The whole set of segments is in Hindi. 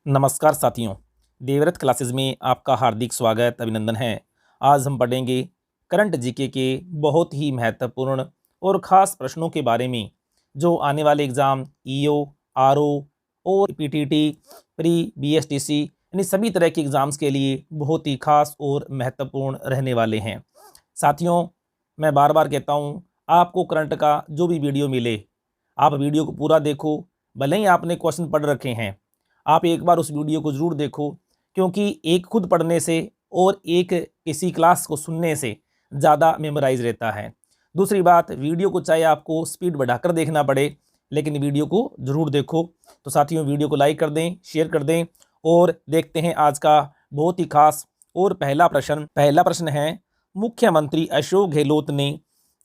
नमस्कार साथियों, देवव्रत क्लासेस में आपका हार्दिक स्वागत अभिनंदन है। आज हम पढ़ेंगे करंट जीके के बहुत ही महत्वपूर्ण और ख़ास प्रश्नों के बारे में जो आने वाले एग्ज़ाम ईओ, आरओ और पीटीटी, प्री बीएसटीसी यानी सभी तरह के एग्ज़ाम्स के लिए बहुत ही ख़ास और महत्वपूर्ण रहने वाले हैं। साथियों, मैं बार बार कहता हूँ, आपको करंट का जो भी वीडियो मिले आप वीडियो को पूरा देखो। भले ही आपने क्वेश्चन पढ़ रखे हैं, आप एक बार उस वीडियो को ज़रूर देखो, क्योंकि एक खुद पढ़ने से और एक किसी क्लास को सुनने से ज़्यादा मेमोराइज रहता है। दूसरी बात, वीडियो को चाहे आपको स्पीड बढ़ाकर देखना पड़े, लेकिन वीडियो को ज़रूर देखो। तो साथियों, वीडियो को लाइक कर दें, शेयर कर दें और देखते हैं आज का बहुत ही खास और पहला प्रश्न है, मुख्यमंत्री अशोक गहलोत ने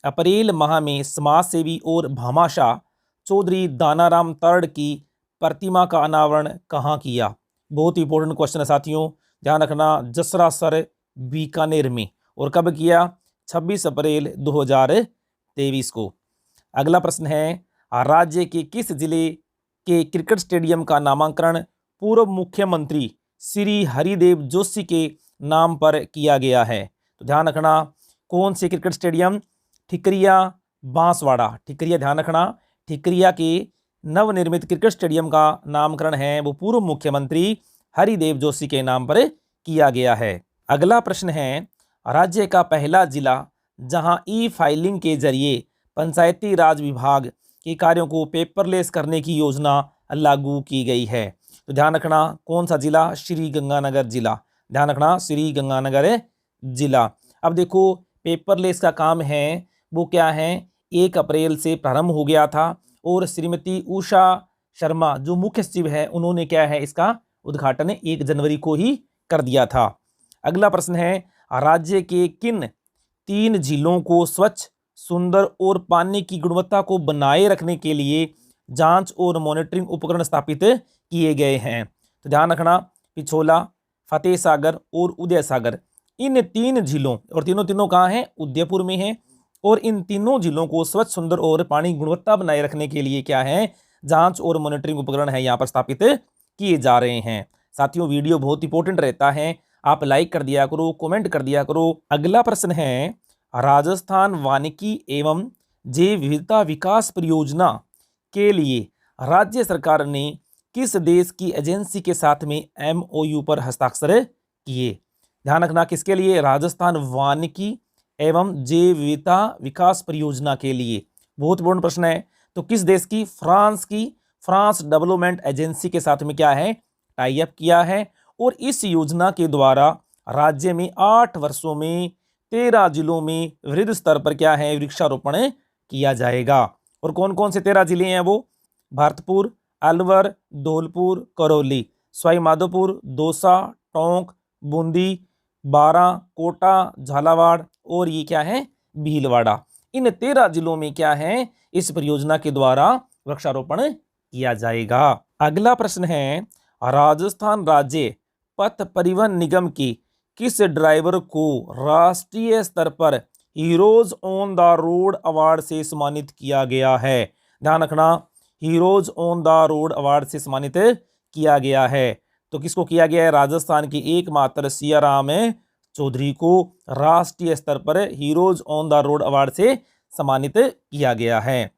अप्रैल माह में समाज सेवी और भामाशाह चौधरी दानाराम तरड़ की प्रतिमा का अनावरण कहाँ किया। बहुत ही इंपॉर्टेंट क्वेश्चन है साथियों, ध्यान रखना। जसरा सर, बीकानेर में। और कब किया? 26 अप्रैल 2023 को। अगला प्रश्न है, राज्य के किस जिले के क्रिकेट स्टेडियम का नामकरण पूर्व मुख्यमंत्री श्री हरिदेव जोशी के नाम पर किया गया है? तो ध्यान रखना, कौन से क्रिकेट स्टेडियम? ठिकरिया, बांसवाड़ा। ठिकरिया, ध्यान रखना, ठिकरिया के नवनिर्मित क्रिकेट स्टेडियम का नामकरण है वो पूर्व मुख्यमंत्री हरिदेव जोशी के नाम पर किया गया है। अगला प्रश्न है, राज्य का पहला जिला जहां ई फाइलिंग के जरिए पंचायती राज विभाग के कार्यों को पेपरलेस करने की योजना लागू की गई है। तो ध्यान रखना, कौन सा जिला? श्री गंगानगर जिला। ध्यान रखना, श्री गंगानगर जिला। अब देखो, पेपरलेस का काम है वो क्या है, 1 अप्रैल से प्रारंभ हो गया था और श्रीमती उषा शर्मा जो मुख्य सचिव है उन्होंने क्या है इसका उद्घाटन 1 जनवरी को ही कर दिया था। अगला प्रश्न है, राज्य के किन 3 झीलों को स्वच्छ, सुंदर और पानी की गुणवत्ता को बनाए रखने के लिए जांच और मॉनिटरिंग उपकरण स्थापित किए गए हैं? तो ध्यान रखना, पिछोला, फतेह सागर और उदय सागर। इन 3 झीलों, और तीनों कहाँ हैं? उदयपुर में हैं। और इन तीनों जिलों को स्वच्छ, सुंदर और पानी की गुणवत्ता बनाए रखने के लिए क्या है, जांच और मॉनिटरिंग उपकरण है यहाँ पर स्थापित किए जा रहे हैं। साथियों, वीडियो बहुत इंपॉर्टेंट रहता है, आप लाइक कर दिया करो, कमेंट कर दिया करो। अगला प्रश्न है, राजस्थान वानिकी एवं जैव विविधता विकास परियोजना के लिए राज्य सरकार ने किस देश की एजेंसी के साथ में MOU पर हस्ताक्षर किए? ध्यान रखना, किसके लिए? राजस्थान वानिकी एवं जैव विविधता विकास परियोजना के लिए। बहुत इंपॉर्टेंट प्रश्न है। तो किस देश की? फ्रांस डेवलपमेंट एजेंसी के साथ में क्या है, टाई अप किया है। और इस योजना के द्वारा राज्य में 8 वर्षों में 13 जिलों में वृहद स्तर पर क्या है, वृक्षारोपण किया जाएगा। और कौन कौन से 13 जिले हैं वो? भरतपुर, अलवर, धौलपुर, करौली, सवाई माधोपुर, दौसा, टोंक, बूंदी, बारां, कोटा, झालावाड़ और ये क्या है, भीलवाड़ा। इन 13 जिलों में क्या है, इस परियोजना के द्वारा वृक्षारोपण किया जाएगा। अगला प्रश्न है, राजस्थान राज्य पथ परिवहन निगम की किस ड्राइवर को राष्ट्रीय स्तर पर heroes on the road award से सम्मानित किया गया है? ध्यान रखना, heroes on the road award से सम्मानित किया गया है। तो किसको किया गया है? राजस्थान के एकमात्र सियाराम चौधरी को राष्ट्रीय स्तर पर heroes on the road award से सम्मानित किया गया है।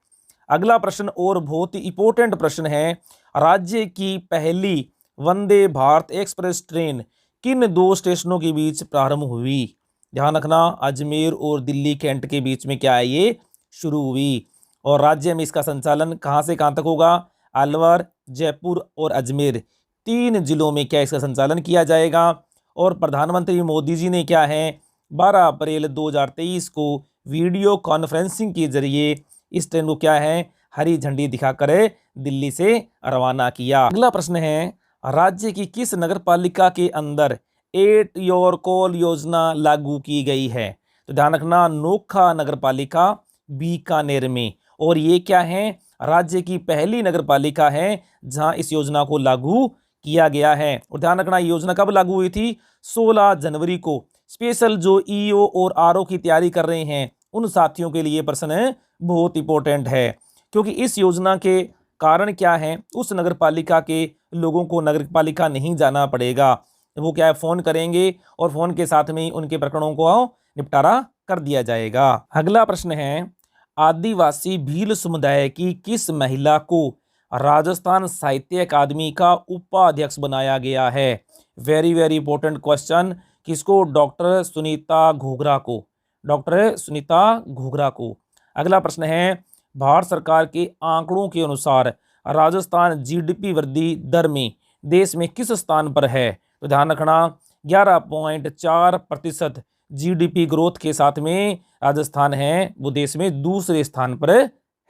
अगला प्रश्न और बहुत ही इंपॉर्टेंट प्रश्न है, राज्य की पहली वंदे भारत एक्सप्रेस ट्रेन किन 2 स्टेशनों के बीच प्रारंभ हुई? ध्यान रखना, अजमेर और दिल्ली कैंट के बीच में क्या है, ये शुरू हुई। और राज्य में इसका संचालन कहां से कहां तक होगा? अलवर, जयपुर और अजमेर, 3 जिलों में क्या इसका संचालन किया जाएगा। और प्रधानमंत्री मोदी जी ने क्या है, 12 अप्रैल 2023 को वीडियो कॉन्फ्रेंसिंग के जरिए इस ट्रेन को क्या है, हरी झंडी दिखाकर दिल्ली से रवाना किया। अगला प्रश्न है, राज्य की किस नगरपालिका के अंदर 8 योर कॉल योजना लागू की गई है? तो ध्यान रखना, नोखा नगरपालिका, बीकानेर में। और ये क्या है, राज्य की पहली नगरपालिका है जहां इस योजना को लागू किया गया है। और ध्यान रखना, योजना कब लागू हुई थी? 16 जनवरी को। स्पेशल जो ईओ और आरओ की तैयारी कर रहे हैं उन साथियों के लिए प्रश्न बहुत इंपॉर्टेंट है, क्योंकि इस योजना के कारण क्या है, उस नगर पालिका के लोगों को नगर पालिका नहीं जाना पड़ेगा, वो क्या है फ़ोन करेंगे और फ़ोन के साथ में ही उनके प्रकरणों को निपटारा कर दिया जाएगा। अगला प्रश्न है, आदिवासी भील समुदाय की किस महिला को राजस्थान साहित्य अकादमी का उपाध्यक्ष बनाया गया है? Very very important question. किसको? डॉक्टर सुनीता घोगरा को, डॉक्टर सुनीता घोगरा को। अगला प्रश्न है, भारत सरकार के आंकड़ों के अनुसार राजस्थान जीडीपी वृद्धि दर में देश में किस स्थान पर है? तो ध्यान रखना 11.4% जीडीपी ग्रोथ के साथ में राजस्थान है वो देश में दूसरे स्थान पर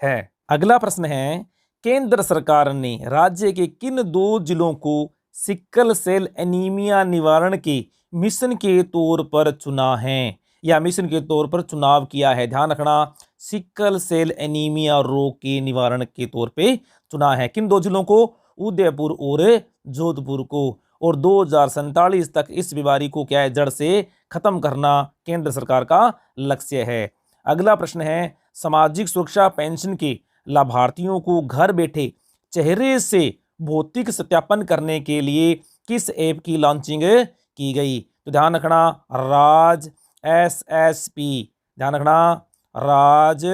है। अगला प्रश्न है, केंद्र सरकार ने राज्य के किन 2 जिलों को सिकल सेल एनीमिया निवारण के मिशन के तौर पर चुना है या मिशन के तौर पर चुनाव किया है? ध्यान रखना, सिकल सेल एनीमिया रोग के निवारण के तौर पे चुना है। किन 2 जिलों को? उदयपुर और जोधपुर को। और 2047 तक इस बीमारी को क्या है जड़ से खत्म करना केंद्र सरकार का लक्ष्य है। अगला प्रश्न है, सामाजिक सुरक्षा पेंशन के लाभार्थियों को घर बैठे चेहरे से भौतिक सत्यापन करने के लिए किस ऐप की लॉन्चिंग की गई? तो ध्यान रखना, राज SSP, ध्यान रखना राज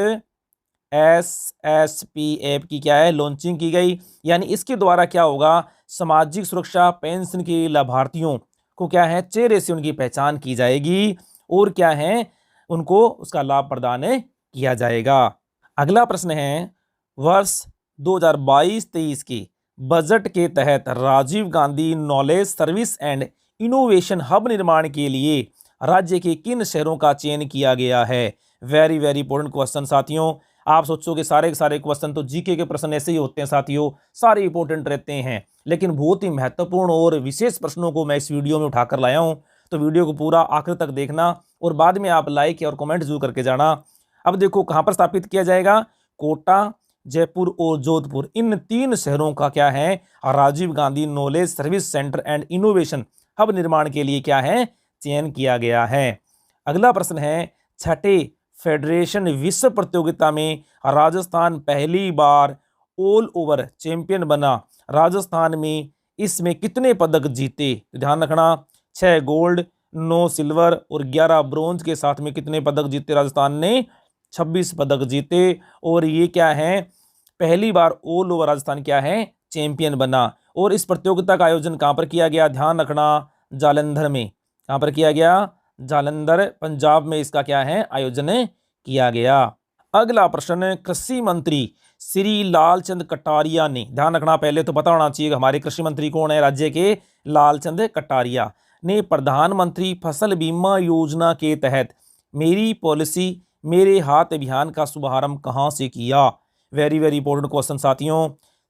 SSP ऐप की क्या है लॉन्चिंग की गई। यानी इसके द्वारा क्या होगा, सामाजिक सुरक्षा पेंशन के लाभार्थियों को क्या है चेहरे से उनकी पहचान की जाएगी और क्या है उनको उसका लाभ प्रदान किया जाएगा। अगला प्रश्न है, वर्ष 2022-23 के बजट के तहत Rajiv Gandhi knowledge service and innovation hub निर्माण के लिए राज्य के किन शहरों का चयन किया गया है? वेरी वेरी इंपॉर्टेंट क्वेश्चन साथियों। आप सोचोगे सारे के सारे क्वेश्चन तो जीके के प्रश्न ऐसे ही होते हैं साथियों, सारे इंपॉर्टेंट रहते हैं, लेकिन बहुत ही महत्वपूर्ण और विशेष प्रश्नों को मैं इस वीडियो में उठाकर लाया हूं। तो वीडियो को पूरा आखिर तक देखना और बाद में आप लाइक और कमेंट जरूर करके जाना। अब देखो कहां पर स्थापित किया जाएगा, कोटा, जयपुर और जोधपुर, इन 3 शहरों का क्या है Rajiv Gandhi knowledge service centre and innovation hub निर्माण के लिए क्या है चयन किया गया है। अगला प्रश्न है, छठे फेडरेशन विश्व प्रतियोगिता में राजस्थान पहली बार ऑल ओवर चैंपियन बना। राजस्थान में इसमें कितने पदक जीते? ध्यान रखना, 6 गोल्ड, 9 सिल्वर और 11 ब्रोंज के साथ में कितने पदक जीते राजस्थान ने? 26 पदक जीते। और ये क्या है पहली बार ऑल ओवर राजस्थान क्या है चैंपियन बना। और इस प्रतियोगिता का आयोजन कहां पर किया गया? ध्यान रखना, जालंधर में। कहां पर किया गया? जालंधर, पंजाब में इसका क्या है आयोजन किया गया। अगला प्रश्न, कृषि मंत्री श्री लालचंद कटारिया ने, ध्यान रखना पहले तो पता होना चाहिए हमारे कृषि मंत्री कौन है राज्य के, लालचंद कटारिया ने प्रधानमंत्री फसल बीमा योजना के तहत मेरी पॉलिसी मेरे हाथ अभियान का शुभारंभ कहां से किया? वेरी वेरी इंपॉर्टेंट क्वेश्चन साथियों।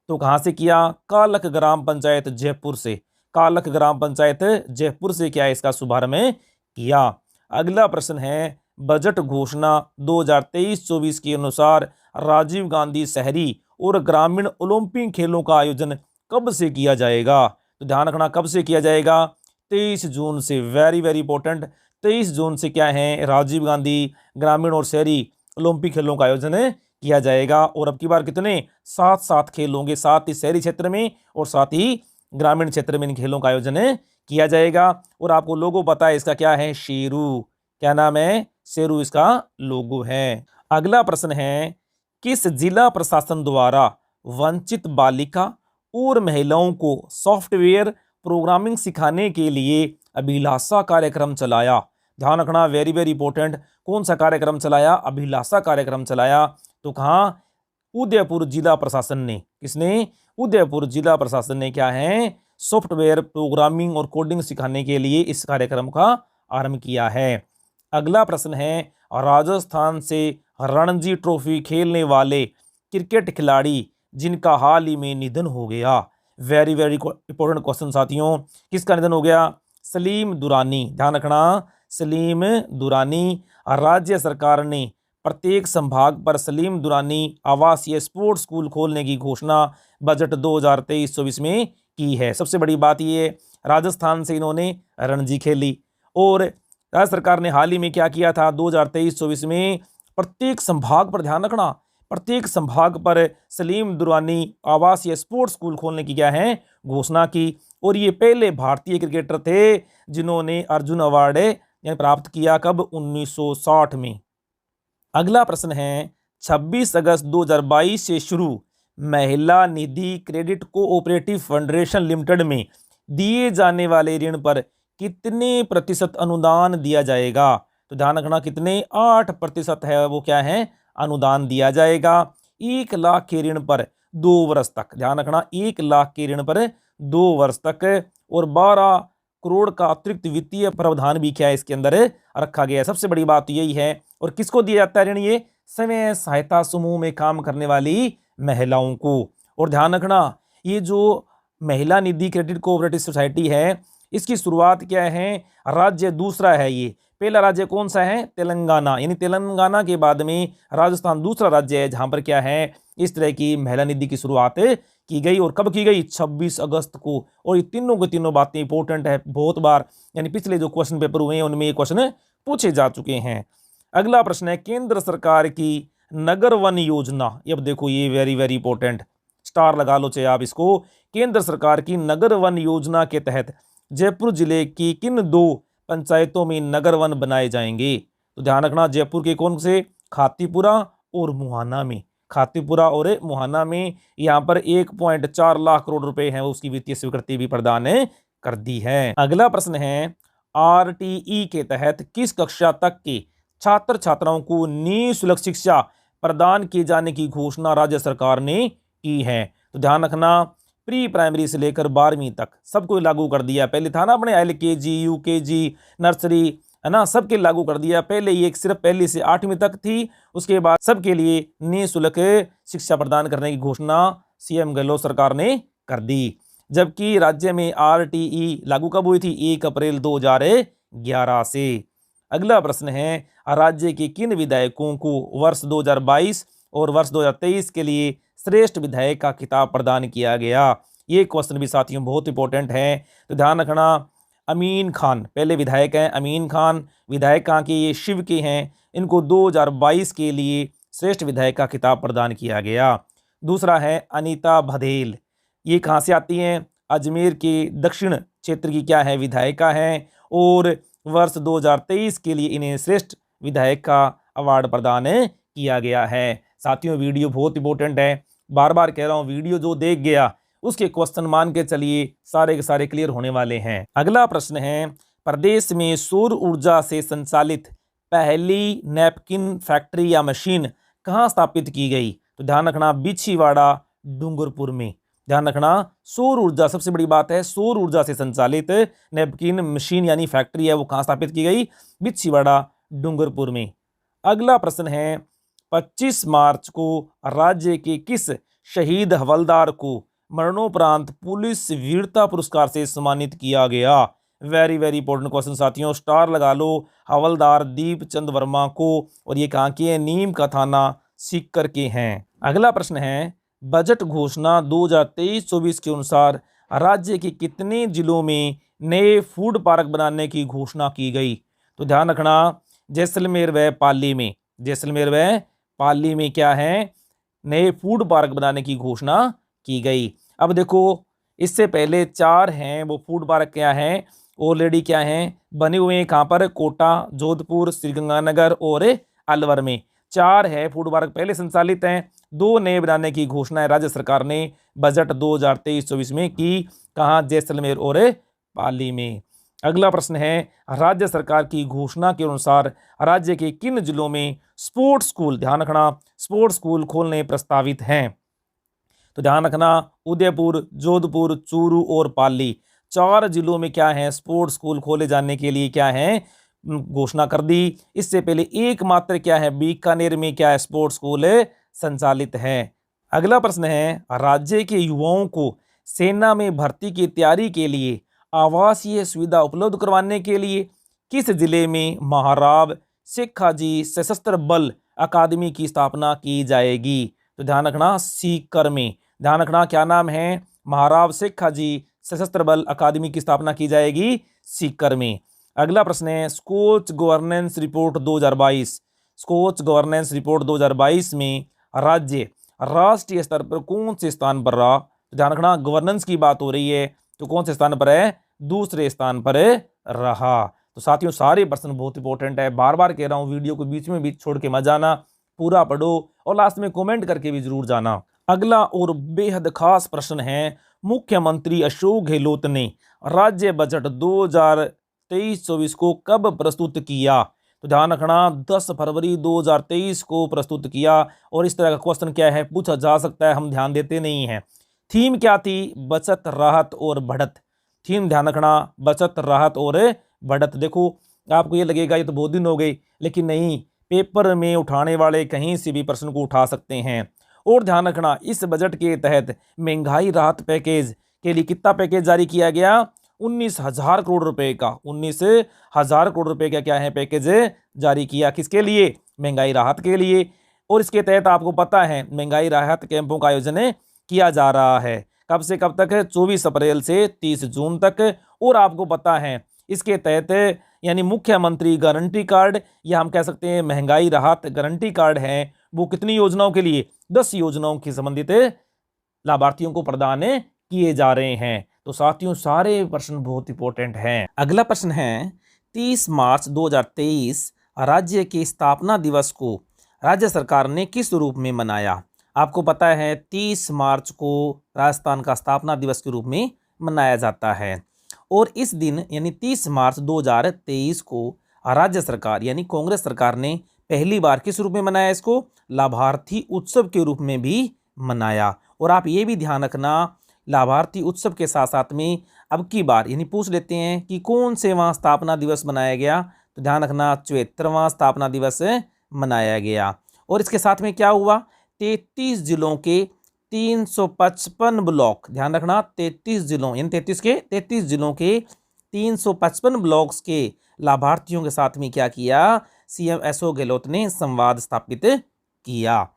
तो कहां से किया? कालक ग्राम पंचायत जयपुर से, कालक ग्राम पंचायत जयपुर से क्या है इसका शुभारंभ किया। अगला प्रश्न है, बजट घोषणा 2023-24 के अनुसार राजीव गांधी शहरी और ग्रामीण ओलंपिक खेलों का आयोजन कब से किया जाएगा? तो ध्यान रखना कब से किया जाएगा? 23 जून से। वेरी वेरी इंपॉर्टेंट, 23 जून से क्या है राजीव गांधी ग्रामीण और शहरी ओलंपिक खेलों का आयोजन किया जाएगा। और अब की बार कितने? 7 खेल होंगे, 7 ही शहरी क्षेत्र में और 7 ही ग्रामीण क्षेत्र में इन खेलों का आयोजन किया जाएगा। और आपको लोगो पता है इसका क्या है? शेरू। क्या नाम है? शेरू इसका लोगो है। अगला प्रश्न है, किस जिला प्रशासन द्वारा वंचित बालिका और महिलाओं को सॉफ्टवेयर प्रोग्रामिंग सिखाने के लिए अभिलाषा कार्यक्रम चलाया? ध्यान रखना, वेरी वेरी इंपॉर्टेंट, कौन सा कार्यक्रम चलाया? अभिलाषा कार्यक्रम चलाया। तो कहाँ? उदयपुर जिला प्रशासन ने। किसने? उदयपुर जिला प्रशासन ने क्या है सॉफ्टवेयर प्रोग्रामिंग और कोडिंग सिखाने के लिए इस कार्यक्रम का आरंभ किया है। अगला प्रश्न है, राजस्थान से रणजी ट्रॉफी खेलने वाले क्रिकेट खिलाड़ी जिनका हाल ही में निधन हो गया। वेरी वेरी इंपॉर्टेंट क्वेश्चन साथियों। किसका निधन हो गया? सलीम दुरानी। ध्यान रखना, सलीम दुरानी। राज्य सरकार ने प्रत्येक संभाग पर सलीम दुरानी आवासीय स्पोर्ट्स स्कूल खोलने की घोषणा बजट 2023-24 में की है। सबसे बड़ी बात ये, राजस्थान से इन्होंने रणजी खेली और राज्य सरकार ने हाल ही में क्या किया था 2023-24 में प्रत्येक संभाग पर, ध्यान रखना, प्रत्येक संभाग पर सलीम दुरानी आवासीय स्पोर्ट्स स्कूल खोलने की क्या है घोषणा की। और ये पहले भारतीय क्रिकेटर थे जिन्होंने अर्जुन अवार्ड यानी प्राप्त किया, कब? 1960 में। अगला प्रश्न है 26 अगस्त 2022 से शुरू महिला निधि क्रेडिट कोऑपरेटिव फेडरेशन लिमिटेड में दिए जाने वाले ऋण पर कितने प्रतिशत अनुदान दिया जाएगा? तो ध्यान रखना कितने, 8% है वो क्या है अनुदान दिया जाएगा। 1 लाख के ऋण पर 2 वर्ष तक, ध्यान रखना 1 लाख के ऋण पर 2 वर्ष तक, और 12 करोड़ का अतिरिक्त वित्तीय प्रावधान भी क्या है इसके अंदर रखा गया है। सबसे बड़ी बात यही है। और किसको दिया जाता है ऋण? ये स्वयं सहायता समूह में काम करने वाली महिलाओं को। और ध्यान रखना ये जो महिला निधि क्रेडिट कोऑपरेटिव सोसाइटी है इसकी शुरुआत क्या है, राज्य दूसरा है ये। पहला राज्य कौन सा है? तेलंगाना, यानी तेलंगाना के बाद में राजस्थान दूसरा राज्य है जहां पर क्या है इस तरह की महिला निधि की शुरुआत की गई। और कब की गई? 26 अगस्त को। और ये तीनों की तीनों बातें इंपॉर्टेंट है, बहुत बार यानी पिछले जो क्वेश्चन पेपर हुए हैं उनमें ये क्वेश्चन पूछे जा चुके हैं। अगला प्रश्न है केंद्र सरकार की नगर वन योजना। अब देखो ये वेरी वेरी इंपॉर्टेंट, स्टार लगा लो चाहे आप इसको। केंद्र सरकार की नगर वन योजना के तहत जयपुर जिले की किन 2 पंचायतों में नगर वन बनाए जाएंगे? तो ध्यान रखना जयपुर के कौन से? खातीपुरा और मुहाना में। खातीपुरा और मुहाना में यहाँ पर 1.4 लाख करोड़ रुपए हैं उसकी वित्तीय स्वीकृति भी प्रदान कर दी है। अगला प्रश्न है आरटीई के तहत किस कक्षा तक के छात्र छात्राओं को निःशुल्क शिक्षा प्रदान किए जाने की घोषणा राज्य सरकार ने की है? तो ध्यान रखना प्री प्राइमरी से लेकर 12वीं तक सबको लागू कर दिया। पहले था ना अपने LKG UKG नर्सरी है ना, सबके लागू कर दिया। पहले ये सिर्फ पहली से 8वीं तक थी, उसके बाद सबके लिए निःशुल्क शिक्षा प्रदान करने की घोषणा CM गहलोत सरकार ने कर दी। जबकि राज्य में RTE लागू कब हुई थी? 1 अप्रैल 2011 से। अगला प्रश्न है राज्य के किन विधायकों को वर्ष 2022 और वर्ष 2023 के लिए श्रेष्ठ विधायक का खिताब प्रदान किया गया? ये क्वेश्चन भी साथियों बहुत इंपॉर्टेंट है, तो ध्यान रखना। अमीन खान पहले विधायक हैं, अमीन खान विधायक कहाँ के? ये शिव के हैं। इनको 2022 के लिए श्रेष्ठ विधायक का खिताब प्रदान किया गया। दूसरा है अनीता बघेल, ये कहाँ से आती हैं? अजमेर के दक्षिण क्षेत्र की क्या है विधायिका हैं, और वर्ष 2023 के लिए इन्हें श्रेष्ठ विधायक का अवार्ड प्रदान किया गया है। साथियों वीडियो बहुत इंपॉर्टेंट है, बार बार कह रहा हूँ, वीडियो जो देख गया उसके क्वेश्चन मान के चलिए सारे के सारे क्लियर होने वाले हैं। अगला प्रश्न है प्रदेश में सौर ऊर्जा से संचालित पहली नैपकिन फैक्ट्री या मशीन कहाँ स्थापित की गई? तो ध्यान रखना बिछीवाड़ा डूंगरपुर में। ध्यान रखना सौर ऊर्जा, सबसे बड़ी बात है सौर ऊर्जा से संचालित नैपकिन मशीन यानी फैक्ट्री है वो कहाँ स्थापित की गई? बिछीवाड़ा डूंगरपुर में। अगला प्रश्न है 25 मार्च को राज्य के किस शहीद हवलदार को मरणोपरांत पुलिस वीरता पुरस्कार से सम्मानित किया गया? वेरी वेरी इंपॉर्टेंट क्वेश्चन साथियों, स्टार लगा लो। हवलदार दीप चंद वर्मा को, और ये कहाँ के हैं? नीम का थाना सीकर के हैं। अगला प्रश्न है बजट घोषणा 2023-24 के अनुसार राज्य के कितने जिलों में नए फूड पार्क बनाने की घोषणा की गई? तो ध्यान रखना जैसलमेर व पाली में, जैसलमेर व पाली में क्या है नए फूड पार्क बनाने की घोषणा की गई। अब देखो इससे पहले 4 हैं वो फूड पार्क क्या हैं ऑलरेडी क्या हैं बने हुए हैं, कहाँ पर? कोटा, जोधपुर, श्रीगंगानगर और अलवर में 4 है फूड पार्क पहले संचालित हैं। 2 नए बनाने की घोषणा है राज्य सरकार ने बजट 2023-24 में की, कहाँ? जैसलमेर और पाली में। अगला प्रश्न है राज्य सरकार की घोषणा के अनुसार राज्य के किन जिलों में स्पोर्ट्स स्कूल, ध्यान रखना स्पोर्ट्स स्कूल खोलने प्रस्तावित हैं? तो ध्यान रखना उदयपुर, जोधपुर, चूरू और पाली 4 जिलों में क्या है स्पोर्ट्स स्कूल खोले जाने के लिए क्या है घोषणा कर दी। इससे पहले एकमात्र क्या है बीकानेर में क्या है स्पोर्ट्स स्कूल संचालित है। अगला प्रश्न है राज्य के युवाओं को सेना में भर्ती की तैयारी के लिए आवासीय सुविधा उपलब्ध करवाने के लिए किस जिले में महाराव शेखाजी सशस्त्र बल अकादमी की स्थापना की जाएगी? तो ध्यान रखना सीकर में। ध्यान रखना क्या नाम है? महाराव शेखाजी सशस्त्र बल अकादमी की स्थापना की जाएगी सीकर में। अगला प्रश्न है Skoch governance report 2022, Skoch governance report 2022 में राज्य राष्ट्रीय स्तर पर कौन से स्थान पर रहा? तो ध्यान रखना, गवर्नेंस की बात हो रही है, तो कौन से स्थान पर है? दूसरे स्थान पर रहा। तो साथियों सारे प्रश्न बहुत इंपॉर्टेंट है, बार बार कह रहा हूं, वीडियो को बीच में भी छोड़ के मत जाना, पूरा पढ़ो और लास्ट में कमेंट करके भी जरूर जाना। अगला और बेहद खास प्रश्न है, मुख्यमंत्री अशोक गहलोत ने राज्य बजट 2023-24 को कब प्रस्तुत किया? तो ध्यान रखना, 10 फरवरी 2023 को प्रस्तुत किया। और इस तरह का क्वेश्चन क्या है पूछा जा सकता है, हम ध्यान देते नहीं हैं। थीम क्या थी? बचत, राहत और बढ़त। थीम ध्यान रखना, बचत, राहत और बढ़त। देखो आपको ये लगेगा ये तो बहुत दिन हो गए, लेकिन नहीं, पेपर में उठाने वाले कहीं से भी प्रश्न को उठा सकते हैं। और ध्यान रखना, इस बजट के तहत महंगाई राहत पैकेज के लिए कितना पैकेज जारी किया गया? 19,000 करोड़ रुपए का, 19,000 करोड़ रुपए का क्या है पैकेज जारी किया। किसके लिए? महंगाई राहत के लिए। और इसके तहत आपको पता है महंगाई राहत कैंपों का आयोजन किया जा रहा है। कब से कब तक? 24 अप्रैल से 30 जून तक। और आपको पता है इसके तहत यानी मुख्यमंत्री गारंटी कार्ड, या हम कह सकते हैं महंगाई राहत गारंटी कार्ड है, वो कितनी योजनाओं के लिए? 10 योजनाओं की संबंधित लाभार्थियों को प्रदान किए जा रहे हैं। तो साथियों सारे प्रश्न बहुत इंपॉर्टेंट हैं। अगला प्रश्न है, 30 मार्च 2023 राज्य के स्थापना दिवस को राज्य सरकार ने किस रूप में मनाया? आपको पता है 30 मार्च को राजस्थान का स्थापना दिवस के रूप में मनाया जाता है। और इस दिन यानी 30 मार्च 2023 को राज्य सरकार यानी कांग्रेस सरकार ने पहली बार किस रूप में मनाया? इसको लाभार्थी उत्सव के रूप में भी मनाया। और आप ये भी ध्यान रखना, लाभार्थी उत्सव के साथ साथ में अब की बार यानी पूछ लेते हैं कि कौन से वहाँ स्थापना दिवस मनाया गया? तो ध्यान रखना 74वां स्थापना दिवस मनाया गया। और इसके साथ में क्या हुआ? 33 जिलों के 355 ब्लॉक, ध्यान रखना 33 जिलों यानी 33 जिलों के 355 ब्लॉक्स के लाभार्थियों के साथ में क्या किया? सीएम अशोक गहलोत ने संवाद स्थापित किया।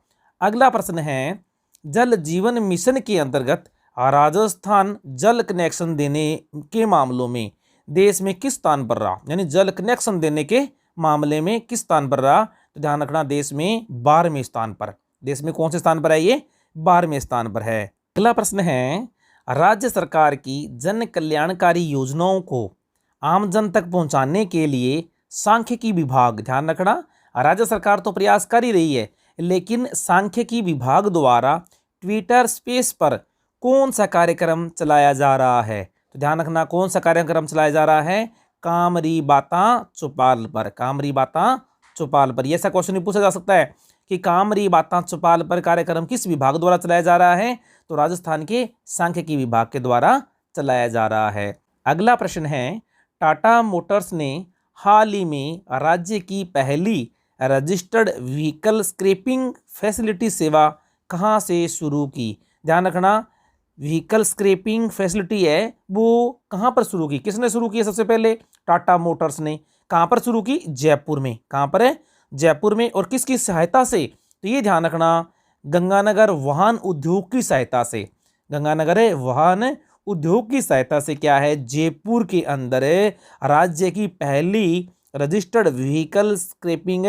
अगला प्रश्न है, जल जीवन मिशन के अंतर्गत राजस्थान जल कनेक्शन देने के मामलों में देश में किस स्थान पर रहा? यानी जल कनेक्शन देने के मामले में किस स्थान पर रहा? तो ध्यान रखना देश में 12वें स्थान पर। देश में कौन से स्थान पर है? ये 12वें स्थान पर है। अगला प्रश्न है, राज्य सरकार की जन कल्याणकारी योजनाओं को आम जन तक पहुंचाने के लिए सांख्यिकी विभाग, ध्यान रखना राज्य सरकार तो प्रयास कर ही रही है, लेकिन सांख्यिकी विभाग द्वारा ट्विटर स्पेस पर कौन सा कार्यक्रम चलाया जा रहा है? तो ध्यान रखना कौन सा कार्यक्रम चलाया जा रहा है? कामरी बाता चौपाल पर। कामरी बाता चौपाल पर। ऐसा क्वेश्चन भी पूछा जा सकता है कि कामरी बाता चौपाल पर कार्यक्रम किस विभाग द्वारा चलाया जा रहा है? तो राजस्थान के सांख्यिकी विभाग के द्वारा चलाया जा रहा है। अगला प्रश्न है, टाटा मोटर्स ने हाल ही में राज्य की पहली रजिस्टर्ड व्हीकल स्क्रैपिंग फैसिलिटी सेवा कहां से शुरू की? ध्यान रखना व्हीकल स्क्रैपिंग फैसिलिटी है वो कहां पर शुरू की? किसने शुरू की? सबसे पहले टाटा मोटर्स ने। कहां पर शुरू की? जयपुर में। कहां पर है? जयपुर में। और किसकी सहायता से? तो ये ध्यान रखना गंगानगर वाहन उद्योग की सहायता से। गंगानगर वाहन उद्योग की सहायता से क्या है? जयपुर के अंदर राज्य की पहली registered vehicle scrapping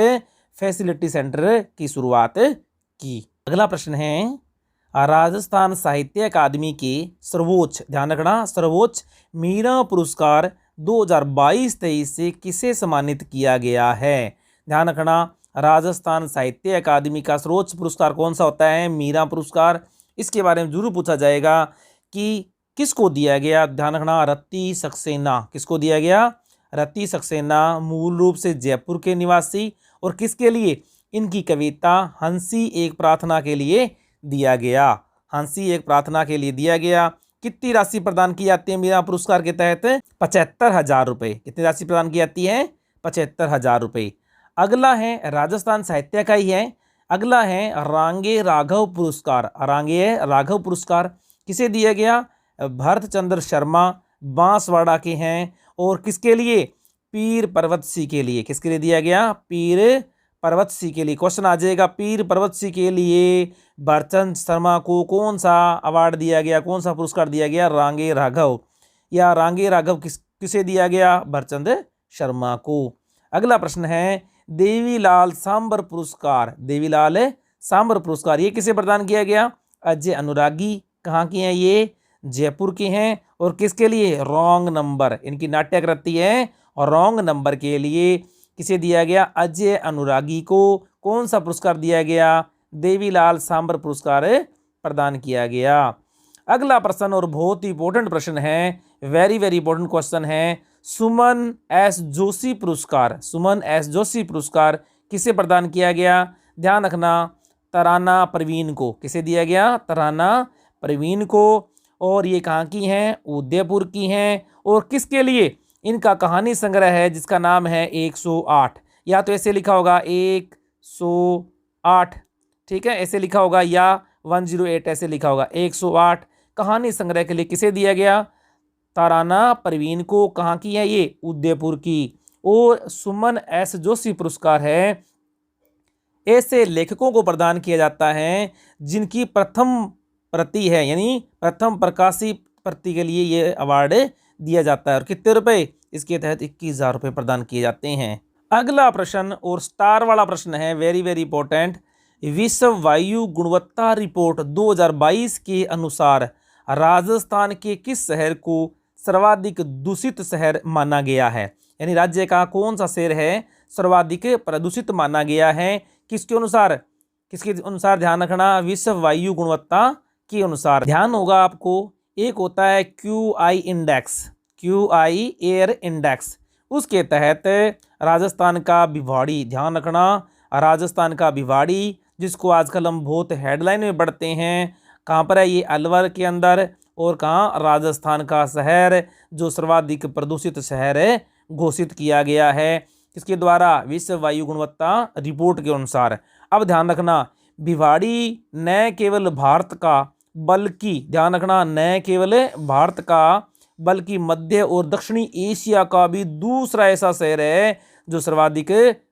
facility centre की शुरुआत की। अगला प्रश्न है, राजस्थान साहित्य अकादमी के सर्वोच्च, ध्यान रखना सर्वोच्च मीरा पुरस्कार 2022-23 से किसे सम्मानित किया गया है? ध्यान रखना राजस्थान साहित्य अकादमी का सर्वोच्च पुरस्कार कौन सा होता है? मीरा पुरस्कार। इसके बारे में जरूर पूछा जाएगा कि किसको दिया गया? ध्यान रखना रत्ती सक्सेना। किसको दिया गया? रत्ती सक्सेना, मूल रूप से जयपुर के निवासी। और किसके लिए? इनकी कविता हंसी एक प्रार्थना के लिए दिया गया। हंसी एक प्रार्थना के लिए दिया गया। कितनी राशि प्रदान की जाती है मीरा पुरस्कार के तहत? 75,000 रुपये। कितनी राशि प्रदान की जाती है? 75,000 रुपये। अगला है राजस्थान साहित्य का ही है। अगला है रांगे राघव पुरस्कार। रांगे राघव पुरस्कार किसे दिया गया? भरत चंद्र शर्मा बांसवाड़ा के हैं। और किसके लिए? पीर पर्वत सिंह के लिए। किसके लिए दिया गया? पीर पर्वत सिंह के लिए। क्वेश्चन आ जाएगा पीर पर्वत सिंह के लिए भरतचंद्र शर्मा को कौन सा अवार्ड दिया गया? कौन सा पुरस्कार दिया गया? रांगे राघव। या रांगे राघव किसे दिया गया? भरतचंद्र शर्मा को। अगला प्रश्न है देवीलाल सांबर पुरस्कार। देवीलाल सांबर पुरस्कार ये किसे प्रदान किया गया? अजय अनुरागी। कहाँ की हैं ये? जयपुर के हैं। और किसके लिए? रॉन्ग नंबर, इनकी नाट्यकृति है और रॉन्ग नंबर के लिए किसे दिया गया? अजय अनुरागी को कौन सा पुरस्कार दिया गया? देवीलाल सांबर पुरस्कार प्रदान किया गया। अगला प्रश्न और बहुत ही इंपॉर्टेंट प्रश्न है, वेरी वेरी इंपॉर्टेंट क्वेश्चन है। सुमन एस जोशी पुरस्कार, सुमन एस जोशी पुरस्कार किसे प्रदान किया गया? ध्यान रखना, तराना परवीन को। किसे दिया गया? तराना परवीन को। और ये कहाँ की हैं? उदयपुर की हैं। और किसके लिए? इनका कहानी संग्रह है जिसका नाम है 108। या तो ऐसे लिखा होगा 108, ठीक है, ऐसे लिखा होगा, या 108 ऐसे लिखा होगा। 108 कहानी संग्रह के लिए किसे दिया गया? ताराना परवीन को। कहाँ की है ये? उदयपुर की। और सुमन एस जोशी पुरस्कार है ऐसे लेखकों को प्रदान किया जाता है जिनकी प्रथम प्रति है, यानी प्रथम प्रकाशी प्रति के लिए ये अवार्ड दिया जाता है। और कितने रुपए? इसके तहत 21,000 रुपये प्रदान किए जाते हैं। अगला प्रश्न और स्टार वाला प्रश्न है, वेरी वेरी इंपॉर्टेंट। विश्व वायु गुणवत्ता रिपोर्ट 2022 के अनुसार राजस्थान के किस शहर को सर्वाधिक दूषित शहर माना गया है? यानी राज्य का कौन सा शहर है सर्वाधिक प्रदूषित माना गया है? किसके अनुसार? किसके अनुसार? ध्यान रखना, विश्व वायु गुणवत्ता के अनुसार। ध्यान होगा आपको, एक होता है QI index, QI air index, उसके तहत राजस्थान का भिवाड़ी, ध्यान रखना, राजस्थान का भिवाड़ी, जिसको आजकल हम बहुत हेडलाइन में पढ़ते हैं, कहाँ पर है ये? अलवर के अंदर। और कहाँ? राजस्थान का शहर जो सर्वाधिक प्रदूषित शहर है घोषित किया गया है किसके द्वारा? विश्व वायु गुणवत्ता रिपोर्ट के अनुसार। अब ध्यान रखना, भिवाड़ी न केवल भारत का बल्कि, ध्यान रखना, न केवल भारत का बल्कि मध्य और दक्षिणी एशिया का भी दूसरा ऐसा शहर है जो सर्वाधिक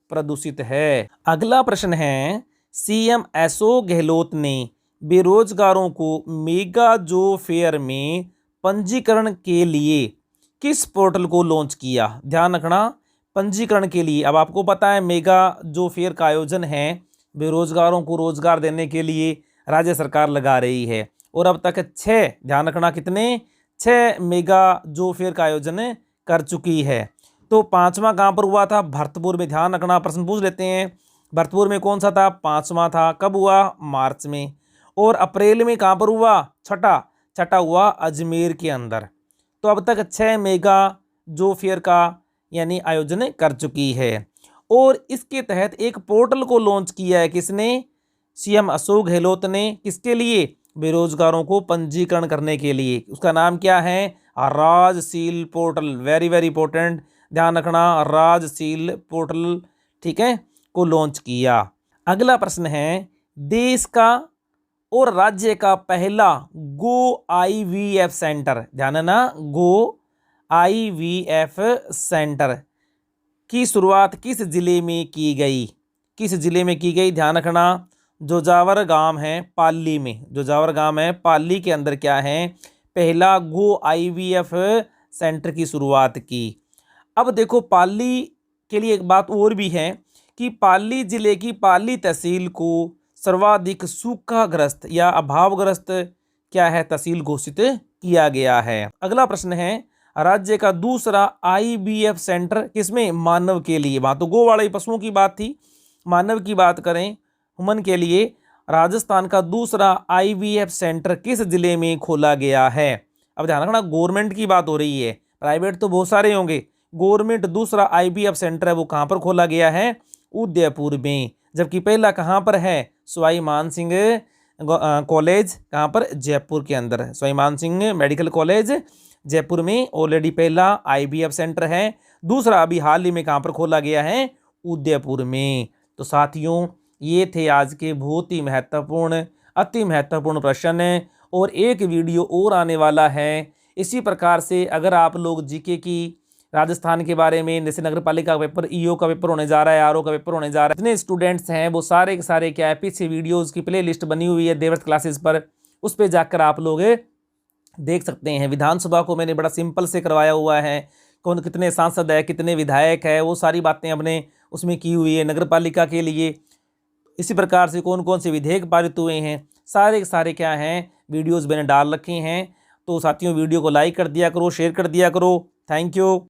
प्रदूषित है। अगला प्रश्न है, CM अशोक गहलोत ने बेरोजगारों को मेगा जॉब फेयर में पंजीकरण के लिए किस पोर्टल को लॉन्च किया? ध्यान रखना, पंजीकरण के लिए। अब आपको पता है मेगा जॉब फेयर का आयोजन है बेरोजगारों को रोजगार देने के लिए राज्य सरकार लगा रही है। और अब तक 6, ध्यान रखना, कितने? 6 मेगा जॉब फेयर का आयोजन कर चुकी है। तो 5वां कहाँ पर हुआ था? भरतपुर में। ध्यान रखना, प्रश्न पूछ लेते हैं, भरतपुर में कौन सा था? 5वां था। कब हुआ? मार्च में। और अप्रैल में कहाँ पर हुआ? छठा हुआ अजमेर के अंदर। तो अब तक 6 मेगा जॉब फेयर का यानी आयोजन कर चुकी है। और इसके तहत एक पोर्टल को लॉन्च किया है किसने? CM अशोक गहलोत ने। किसके लिए? बेरोजगारों को पंजीकरण करने के लिए। उसका नाम क्या है? राजशील पोर्टल, वेरी वेरी इंपॉर्टेंट, ध्यान रखना, राजशील पोर्टल, ठीक है, को लॉन्च किया। अगला प्रश्न है, देश का और राज्य का पहला गो IVF सेंटर, ध्यान ना, गो IVF सेंटर की शुरुआत किस जिले में की गई? किस जिले में की गई? ध्यान रखना, जोजावर गांव है पाली में, जोजावर गांव है पाली के अंदर क्या है? पहला गो IVF सेंटर की शुरुआत की। अब देखो, पाली के लिए एक बात और भी है कि पाली जिले की पाली तहसील को सर्वाधिक सूखाग्रस्त या अभावग्रस्त क्या है? तहसील घोषित किया गया है। अगला प्रश्न है, राज्य का दूसरा IVF सेंटर किसमें? मानव के लिए। वहां तो गो वाले पशुओं की बात थी, मानव की बात करें, ह्यूमन के लिए, राजस्थान का दूसरा IVF सेंटर किस जिले में खोला गया है? अब ध्यान रखना, गवर्नमेंट की बात हो रही है, प्राइवेट तो बहुत सारे होंगे। गवर्नमेंट दूसरा IVF सेंटर है वो कहाँ पर खोला गया है? उदयपुर में। जबकि पहला कहाँ पर है? सवाई मानसिंह कॉलेज, कहाँ पर? जयपुर के अंदर है, सवाई मानसिंह मेडिकल कॉलेज जयपुर में ऑलरेडी पहला IVF सेंटर है। दूसरा अभी हाल ही में कहाँ पर खोला गया है? उदयपुर में। तो साथियों, ये थे आज के बहुत ही महत्वपूर्ण, अति महत्वपूर्ण प्रश्न। और एक वीडियो और आने वाला है इसी प्रकार से। अगर आप लोग जीके की राजस्थान के बारे में, जैसे नगर पालिका का पेपर, EO का पेपर होने जा रहा है, RO का पेपर होने जा रहा है, जितने स्टूडेंट्स हैं वो सारे के सारे क्या है, पीछे वीडियोज़ की प्ले लिस्ट बनी हुई है देवव्रत क्लासेस पर, उस पर जाकर आप लोग देख सकते हैं। विधानसभा को मैंने बड़ा सिंपल से करवाया हुआ है, कौन कितने सांसद है, कितने विधायक है, वो सारी बातें हमने उसमें की हुई है। नगर पालिका के लिए इसी प्रकार से कौन कौन से विधेयक पारित हुए हैं, सारे के सारे क्या हैं, वीडियोज़ मैंने डाल रखे हैं। तो साथियों वीडियो को लाइक कर दिया करो, शेयर कर दिया करो। Thank you.